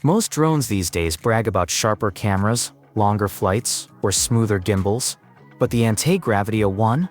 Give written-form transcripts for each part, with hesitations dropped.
Most drones these days brag about sharper cameras, longer flights, or smoother gimbals. But the Antigravity A1?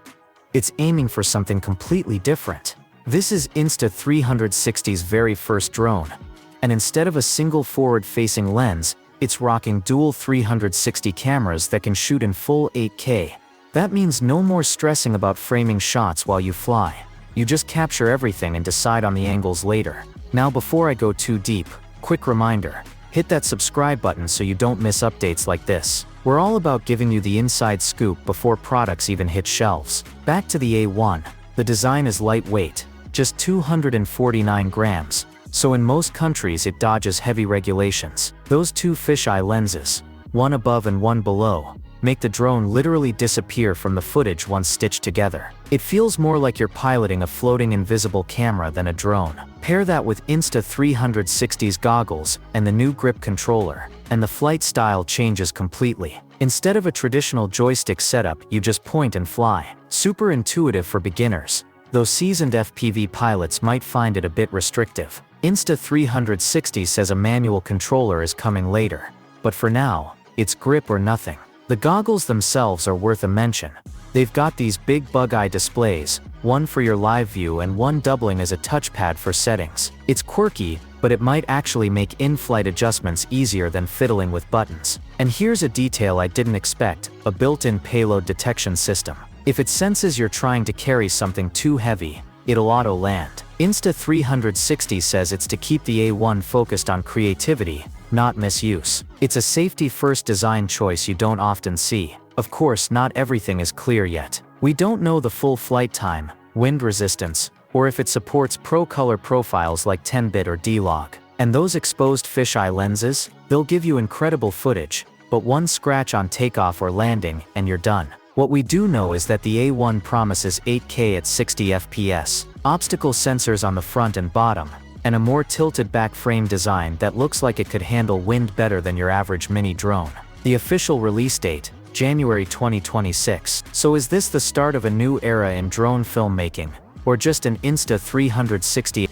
It's aiming for something completely different. This is Insta360's very first drone. And instead of a single forward-facing lens, it's rocking dual 360 cameras that can shoot in full 8K. That means no more stressing about framing shots while you fly. You just capture everything and decide on the angles later. Now before I go too deep, quick reminder, hit that subscribe button so you don't miss updates like this. We're all about giving you the inside scoop before products even hit shelves. Back to the A1, the design is lightweight, just 249 grams, so in most countries it dodges heavy regulations. Those two fisheye lenses, one above and one below, make the drone literally disappear from the footage once stitched together. It feels more like you're piloting a floating invisible camera than a drone. Pair that with Insta360's goggles and the new grip controller, and the flight style changes completely. Instead of a traditional joystick setup, you just point and fly. Super intuitive for beginners, though seasoned FPV pilots might find it a bit restrictive. Insta360 says a manual controller is coming later, but for now, it's grip or nothing. The goggles themselves are worth a mention. They've got these big bug-eye displays, one for your live view and one doubling as a touchpad for settings. It's quirky, but it might actually make in-flight adjustments easier than fiddling with buttons. And here's a detail I didn't expect, a built-in payload detection system. If it senses you're trying to carry something too heavy, it'll auto-land. Insta360 says it's to keep the A1 focused on creativity, not misuse. It's a safety-first design choice you don't often see. Of course, not everything is clear yet. We don't know the full flight time, wind resistance, or if it supports pro-color profiles like 10-bit or D-Log. And those exposed fisheye lenses, they'll give you incredible footage, but one scratch on takeoff or landing, and you're done. What we do know is that the A1 promises 8K at 60 FPS, obstacle sensors on the front and bottom, and a more tilted back frame design that looks like it could handle wind better than your average mini drone. The official release date, January 2026. So is this the start of a new era in drone filmmaking, or just an Insta360